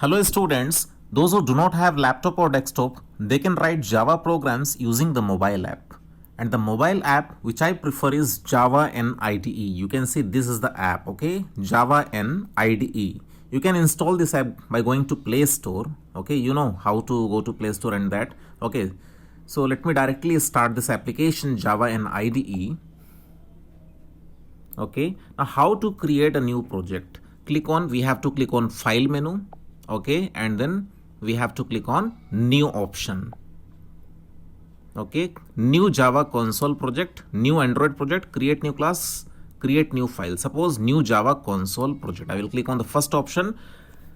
Hello students, those who do not have laptop or desktop, they can write Java programs using the mobile app. And the mobile app which I prefer is Java N IDE. You can see this is the app, okay? Java N IDE. You can install this app by going to Play Store, okay? You know how to go to Play Store and that, okay? So let me directly start this application Java N IDE. Okay, now how to create a new project? We have to click on File menu, okay, and then we have to click on New option. Okay, new Java console project, new Android project, create new class, create new file. Suppose new Java console project. I will click on the first option.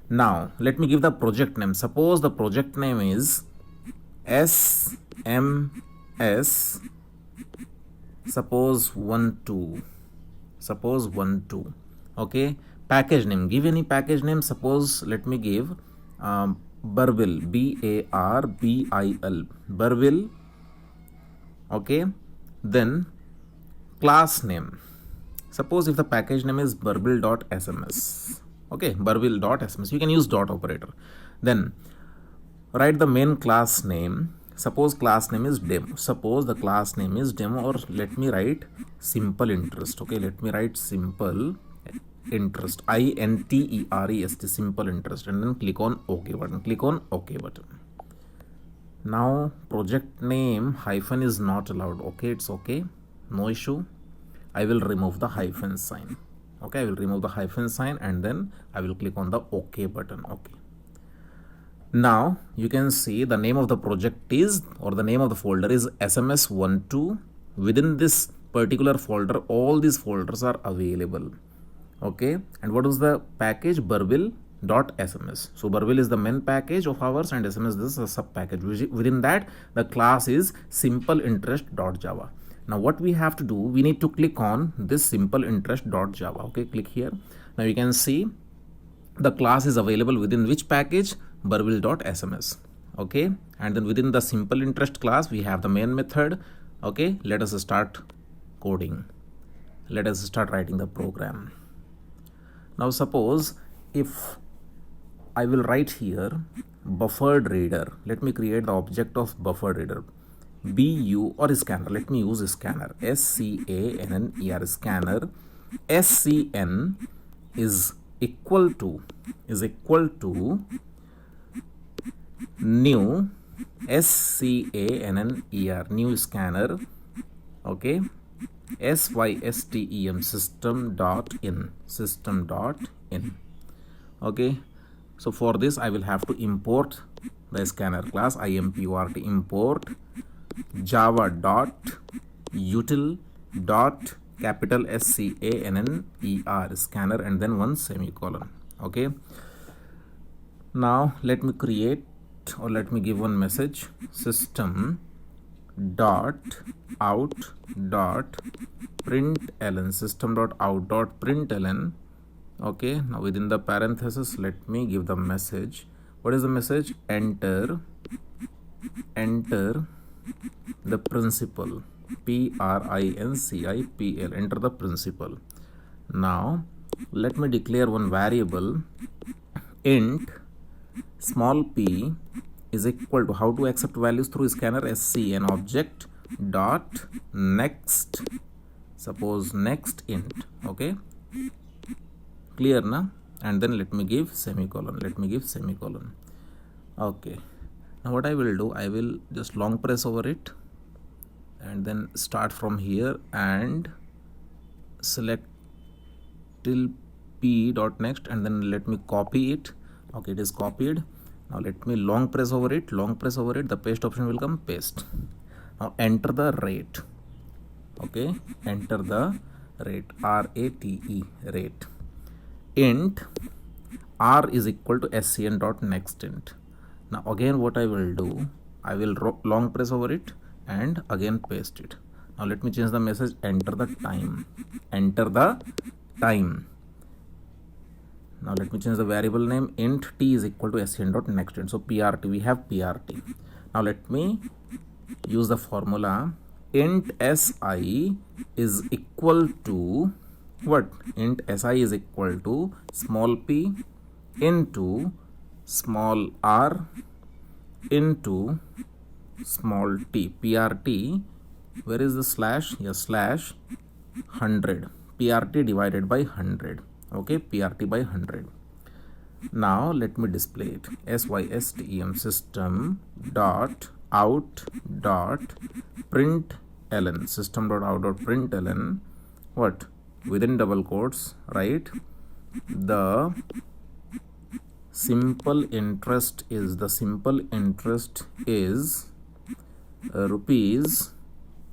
Now let me give the project name. Suppose the project name is SMS. Suppose 12. Okay, package name, give any package name. Suppose let me give Barbil, BARBIL, Barbil. Okay, then class name, suppose if the package name is burbil.sms, okay, burbil.sms, you can use dot operator. Then write the main class name. Suppose class name is demo. Suppose the class name is demo, or let me write simple interest. Okay, let me write simple interest, INTEREST, simple interest, and then click on OK button. Click on OK button. Now project name hyphen is not allowed. Okay, it's okay, no issue. I will remove the hyphen sign. Okay, I will remove the hyphen sign and then I will click on the OK button. Okay. Now you can see the name of the project is, or the name of the folder is SMS12. Within this particular folder, all these folders are available. Okay, and what is the package? Burbil.sms. So Burbil is the main package of ours and SMS this is a sub package. Within that, the class is simpleinterest.java. Now what we have to do, we need to click on this simpleinterest.java. Okay, click here. Now you can see the class is available within which package? Burbil.sms. Okay, and then within the simple interest class we have the main method. Okay, let us start coding. Let us start writing the program. Now suppose if I will write here buffered reader, let me create the object of buffered reader, BU or scanner. Let me use scanner, SCANNER, scanner. SCN is equal to new SCANNER, new scanner. Okay, SYSTEM, system.in. Okay, so for this I will have to import the scanner class, import, import java.util dot capital SCANNER, scanner, and then one semicolon. Okay, now let me create, or let me give one message, system dot out dot println, system dot out dot println. Okay, now within the parenthesis let me give the message. What is the message? Enter the principal, PRINCIPL, enter the principal. Now let me declare one variable, int small p is equal to, how to accept values through scanner, SCN object dot next, suppose next int. Okay, clear na? And then let me give semicolon, Okay, now what I will do, I will just long press over it and then start from here and select till p dot next, and then let me copy it. Okay, it is copied. Now let me long press over it, the paste option will come, paste. Now enter the rate. Okay, enter the rate, RATE, rate. Int r is equal to SCN dot next int. Now again what I will do, I will long press over it and again paste it. Now let me change the message, enter the time. Now let me change the variable name, int t is equal to SCN dot next int. So PRT, we have PRT. Now let me use the formula, int SI is equal to what? Int SI is equal to small p into small r into small t, PRT. Where is the slash? Yes, slash 100, PRT divided by 100. Okay, PRT by 100. Now let me display it. SYSTEM system dot out dot println, system dot out dot println, what, within double quotes, right, the simple interest is rupees.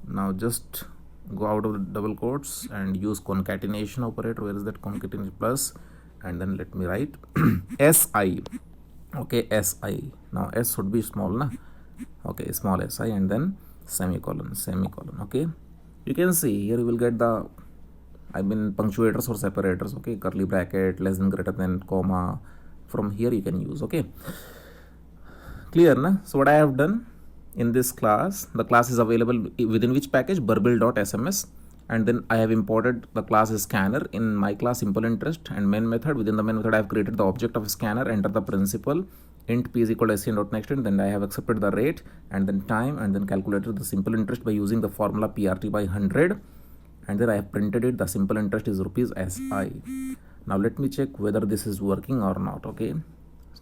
Now just go out of the double quotes and use concatenation operator. Where is that concatenation? Plus, and then let me write SI. Okay, SI. Now S should be small, na? Okay, small SI, and then semicolon. Okay, you can see here you will get the punctuators or separators. Okay, curly bracket, less than, greater than, comma. From here you can use. Okay, clear, na? So what I have done in this class, the class is available within which package? Burble.sms. And then I have imported the class scanner in my class simple interest and main method. Within the main method I have created the object of scanner, enter the principal, int p is equal to scn.next, and then I have accepted the rate and then time, and then calculated the simple interest by using the formula PRT by 100, and then I have printed it. The simple interest is rupees SI. Now let me check whether this is working or not. Okay,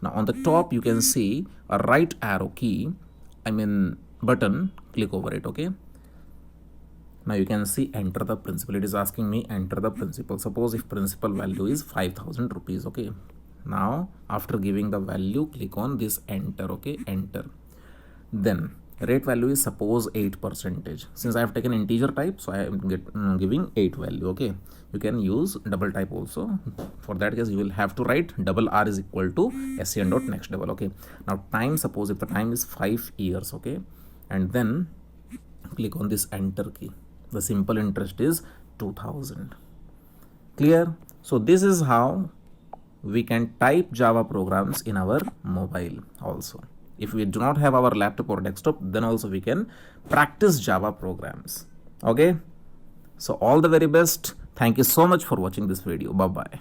now on the top you can see a right arrow key, button, click over it. Okay, now you can see enter the principal. It is asking me enter the principal. Suppose if principal value is 5,000 rupees. Okay, now after giving the value, click on this enter. Okay, enter. Then rate value is suppose 8%. Since I have taken integer type, so I am giving 8 value. Okay, you can use double type also. For that case you will have to write double r is equal to scn.next double. Okay, now time, suppose if the time is 5 years. Okay, and then click on this enter key. The simple interest is 2000. Clear? So this is how we can type Java programs in our mobile also. If we do not have our laptop or desktop, then also we can practice Java programs. Okay, so all the very best. Thank you so much for watching this video. Bye bye.